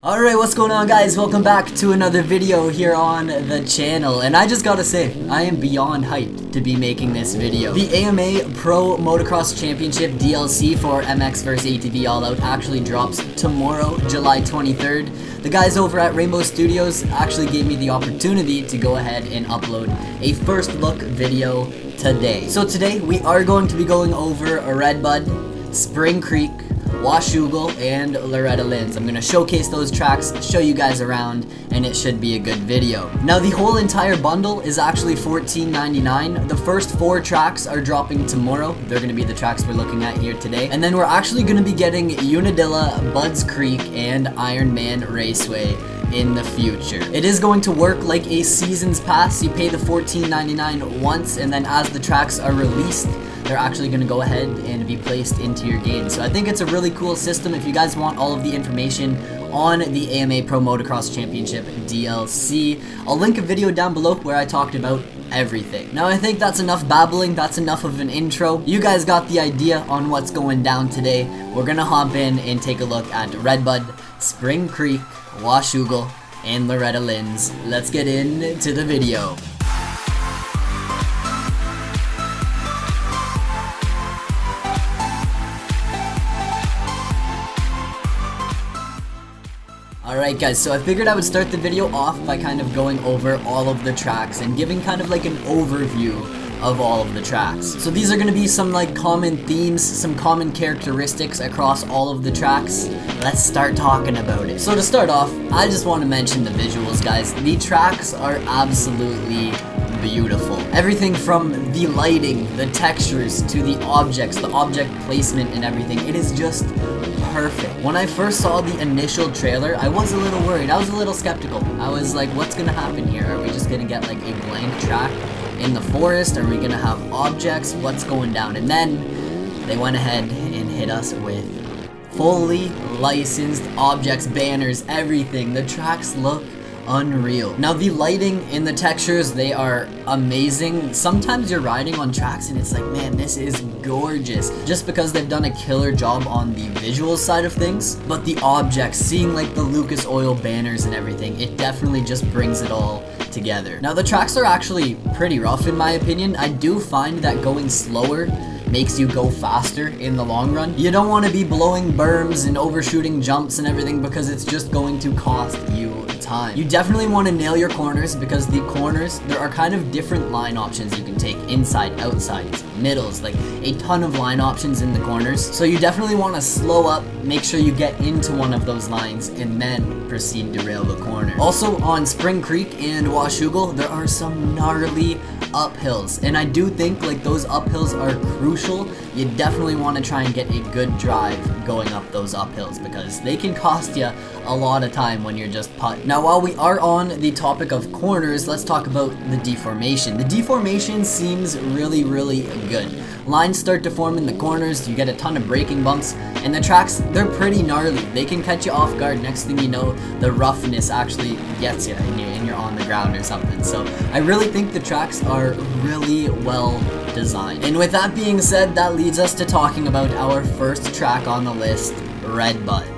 Alright, what's going on, guys? Welcome back to another video here on the channel. And I just gotta say, I am beyond hyped to be making this video. The AMA Pro Motocross Championship DLC for MX vs ATV All Out actually drops tomorrow, July 23rd. The guys over at Rainbow Studios actually gave me the opportunity to go ahead and upload a first look video today. So today, we are going to be going over Redbud, Spring Creek, Washougal, and Loretta Lynn. I'm going to showcase those tracks, show you guys around, and it should be a good video. Now, the whole entire bundle is actually $14.99. The first 4 tracks are dropping tomorrow. They're going to be the tracks we're looking at here today. And then we're actually going to be getting Unadilla, Budds Creek, and Ironman Raceway in the future. It is going to work like a season's pass. You pay the $14.99 once, and then as the tracks are released, they're actually going to go ahead and be placed into your game. So I think it's a really cool system. If you guys want all of the information on the AMA Pro Motocross Championship DLC, I'll link a video down below where I talked about everything. Now I think that's enough babbling, that's enough of an intro. You guys got the idea on what's going down today. We're gonna hop in and take a look at Redbud, Spring Creek, Washougal, and Loretta Lynn's. Let's get into the video. Alright guys, so I figured I would start the video off by kind of going over all of the tracks and giving kind of like an overview of all of the tracks. So these are going to be some like common themes, some common characteristics across all of the tracks. Let's start talking about it. So to start off, I just want to mention the visuals, guys. The tracks are absolutely beautiful. Everything from the lighting, the textures, to the objects, the object placement and everything. It is just perfect. When I first saw the initial trailer, I was a little worried. I was a little skeptical. I was like, what's gonna happen here? Are we just gonna get like a blank track in the forest? Are we gonna have objects? What's going down? And then they went ahead and hit us with fully licensed objects, banners, everything. The tracks look unreal. Now the lighting and the textures, they are amazing. Sometimes you're riding on tracks and it's like, man, this is gorgeous, just because they've done a killer job on the visual side of things. But the objects, seeing like the Lucas Oil banners and everything, it definitely just brings it all together. Now the tracks are actually pretty rough in my opinion. I do find that going slower makes you go faster in the long run. You don't want to be blowing berms and overshooting jumps and everything because it's just going to cost you time. You definitely want to nail your corners, because the corners, there are kind of different line options you can take: inside, outside, middles, like a ton of line options in the corners. So you definitely want to slow up, make sure you get into one of those lines, and then proceed to rail the corner. Also on Spring Creek and Washougal, there are some gnarly uphills, and I do think like those uphills are crucial. You definitely want to try and get a good drive going up those uphills, because they can cost you a lot of time when you're just putting. Now while we are on the topic of corners, let's talk about the deformation. The deformation seems really good. Lines start to form in the corners, you get a ton of braking bumps, and the tracks, they're pretty gnarly. They can catch you off guard. Next thing you know, the roughness actually gets you and you're on the ground or something. So I really think the tracks are really well designed. And with that being said, that leads us to talking about our first track on the list, Redbud.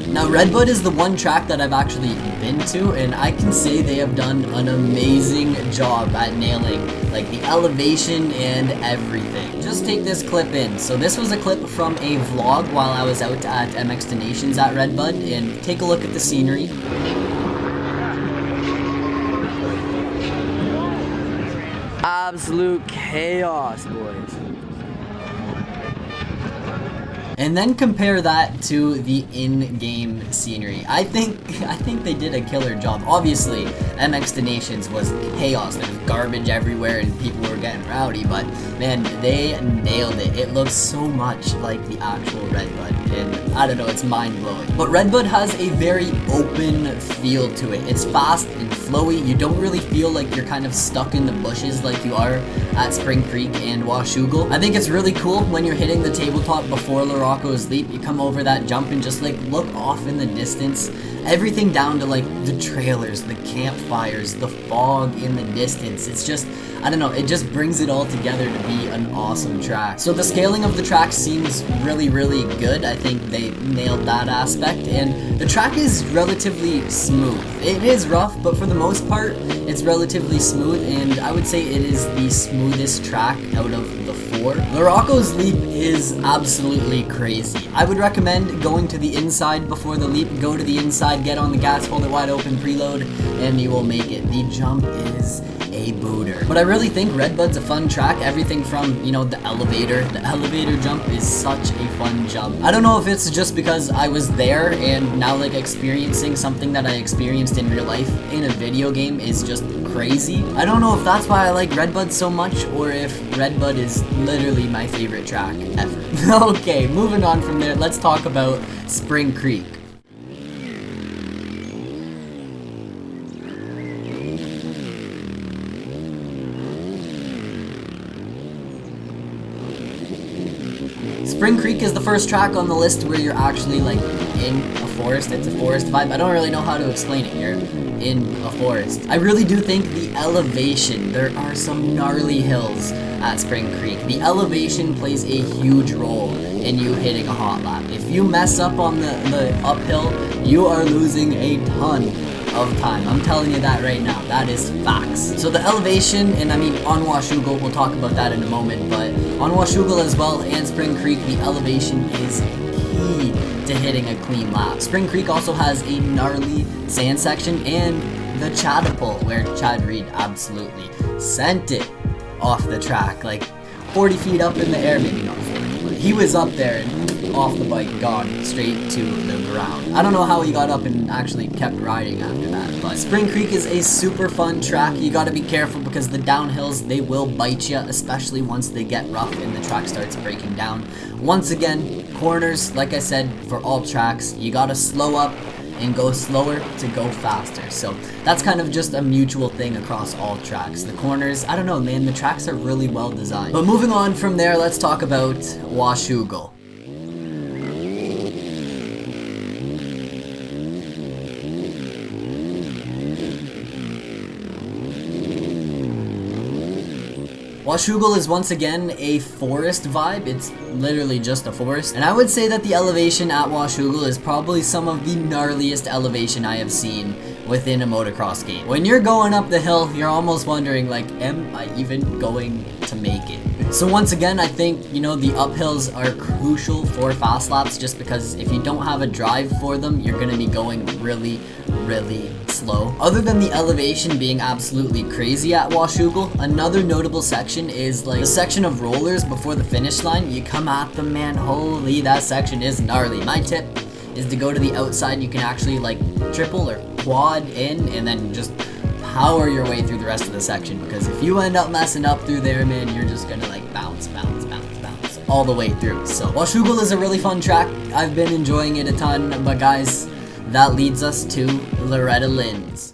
Now Redbud is the one track that I've actually been to, and I can say they have done an amazing job at nailing like the elevation and everything. Just take this clip in. So this was a clip from a vlog while I was out at MX Nations at Redbud, and take a look at the scenery. Absolute chaos, boys. And then compare that to the in-game scenery. I think they did a killer job. Obviously, MX Nations was chaos. There was garbage everywhere and people were getting rowdy, but man, they nailed it. It looks so much like the actual Redbud, and I don't know, it's mind-blowing. But Redbud has a very open feel to it. It's fast and flowy. You don't really feel like you're kind of stuck in the bushes like you are at Spring Creek and Washougal. I think it's really cool when you're hitting the tabletop before Loretta Lorocco's Leap, you come over that jump and just like look off in the distance. Everything down to like the trailers, the campfires, the fog in the distance. It's just, I don't know, it just brings it all together to be an awesome track. So the scaling of the track seems really, really good. I think they nailed that aspect, and the track is relatively smooth. It is rough, but for the most part, it's relatively smooth, and I would say it is the smoothest track out of the 4. Lorocco's Leap is absolutely crazy. I would recommend going to the inside before the leap. Go to the inside, get on the gas, hold it wide open, preload, and you will make it. The jump is a booter. But I really think Redbud's a fun track. Everything from, you know, the elevator. The elevator jump is such a fun jump. I don't know if it's just because I was there and now like experiencing something that I experienced in real life in a video game is just crazy. I don't know if that's why I like Redbud so much, or if Redbud is literally my favorite track ever. Okay, moving on from there, let's talk about Spring Creek. Spring Creek is the first track on the list where you're actually like in a forest. It's a forest vibe. I don't really know how to explain it. You're in a forest. I really do think the elevation, there are some gnarly hills at Spring Creek. The elevation plays a huge role in you hitting a hot lap. If you mess up on the uphill, you are losing a ton of time. I'm telling you that right now. That is facts. So the elevation, and I mean on Washougal, we'll talk about that in a moment, but on Washougal as well and Spring Creek, the elevation is key to hitting a clean lap. Spring Creek also has a gnarly sand section and the Chadapole, where Chad Reed absolutely sent it off the track, like 40 feet up in the air, maybe not 40, but he was up there and off the bike, gone straight to the ground. I don't know how he got up and actually kept riding after that, but Spring Creek is a super fun track. You gotta be careful because the downhills, they will bite you, especially once they get rough and the track starts breaking down. Once again, corners, like I said, for all tracks, you gotta slow up and go slower to go faster. So that's kind of just a mutual thing across all tracks. The corners, I don't know, man, the tracks are really well designed. But moving on from there, let's talk about Washougal. Washougal is once again a forest vibe. It's literally just a forest. And I would say that the elevation at Washougal is probably some of the gnarliest elevation I have seen within a motocross game. When you're going up the hill, you're almost wondering like, am I even going to make it? So once again, I think, you know, the uphills are crucial for fast laps just because if you don't have a drive for them, you're going to be going really, really slow. Other than the elevation being absolutely crazy at Washougal, another notable section is like the section of rollers before the finish line. You come at them, man, holy, that section is gnarly. My tip is to go to the outside. You can actually like triple or quad in and then just power your way through the rest of the section, because if you end up messing up through there, man, you're just gonna like bounce all the way through. So Washougal is a really fun track. I've been enjoying it a ton, but guys, that leads us to Loretta Lynn's.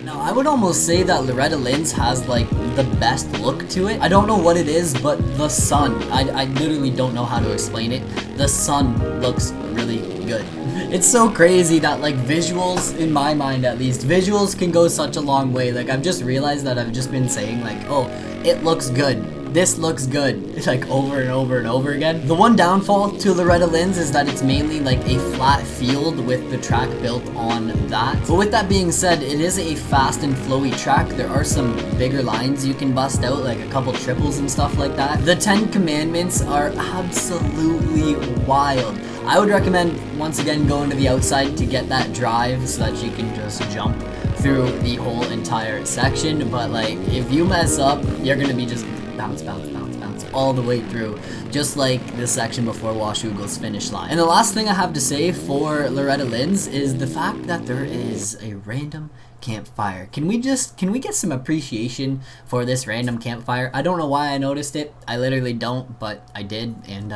Now, I would almost say that Loretta Lynn's has like the best look to it. I don't know what it is, but the sun, I literally don't know how to explain it. The sun looks really good. It's so crazy that like visuals, in my mind at least, visuals can go such a long way. Like I've just realized that I've just been saying like, oh, it looks good. This looks good, like over and over and over again. The one downfall to Loretta Lynn's is that it's mainly like a flat field with the track built on that. But with that being said, it is a fast and flowy track. There are some bigger lines you can bust out, like a couple triples and stuff like that. The 10 commandments are absolutely wild. I would recommend, once again, going to the outside to get that drive so that you can just jump through the whole entire section. But like, if you mess up, you're gonna be just bounce all the way through, just like the section before Washougal's finish line. And the last thing I have to say for Loretta Lynn's is the fact that there is a random campfire. Can we get some appreciation for this random campfire? I don't know why I noticed it. I literally don't, but I did, and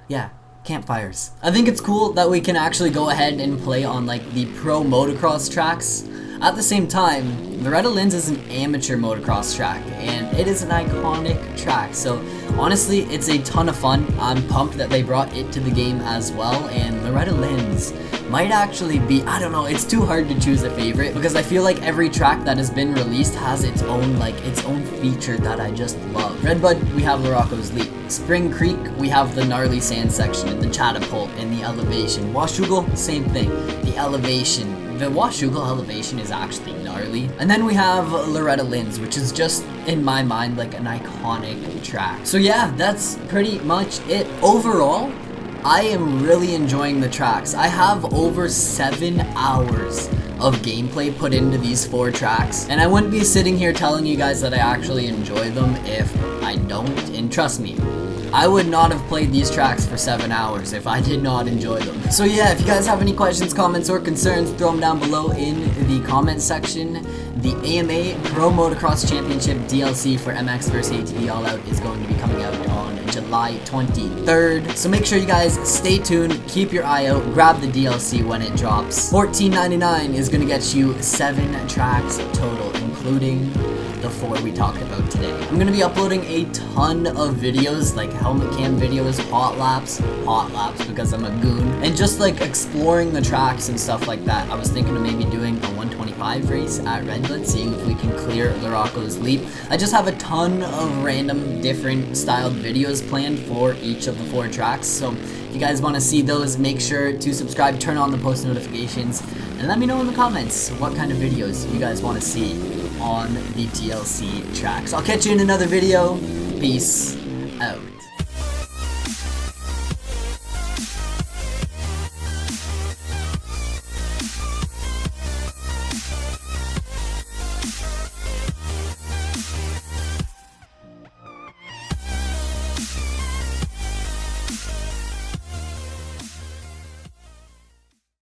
yeah. campfires. I think it's cool that we can actually go ahead and play on like the pro motocross tracks. At the same time, Loretta Lynn's is an amateur motocross track, and it is an iconic track, so honestly, it's a ton of fun. I'm pumped that they brought it to the game as well, and Loretta Lynn's might actually be, I don't know, it's too hard to choose a favorite, because I feel like every track that has been released has its own feature that I just love. Redbud, we have Lorocco's Leap. Spring Creek, we have the gnarly sand section, and the catapult, and the elevation. Washougal, same thing, the elevation. The Washougal elevation is actually gnarly. And then we have Loretta Lynn's, which is just, in my mind, like an iconic track. So yeah, that's pretty much it. Overall, I am really enjoying the tracks. I have over 7 hours of gameplay put into these 4 tracks, and I wouldn't be sitting here telling you guys that I actually enjoy them if I don't, and trust me, I would not have played these tracks for 7 hours if I did not enjoy them. So yeah, if you guys have any questions, comments, or concerns, throw them down below in the comment section. The AMA Pro Motocross Championship DLC for MX vs ATV All Out is going to be coming out on July 23rd. So make sure you guys stay tuned, keep your eye out, grab the DLC when it drops. $14.99 is going to get you 7 tracks total, including the 4 we talked about today. I'm going to be uploading a ton of videos, like helmet cam videos, hot laps because I'm a goon, and just like exploring the tracks and stuff like that. I was thinking of maybe doing a 125 race at Redbud, seeing if we can clear Lorocco's Leap. I just have a ton of random different styled videos planned for each of the 4 tracks, so if you guys want to see those, make sure to subscribe, turn on the post notifications, and let me know in the comments what kind of videos you guys want to see on the DLC tracks. I'll catch you in another video. Peace out.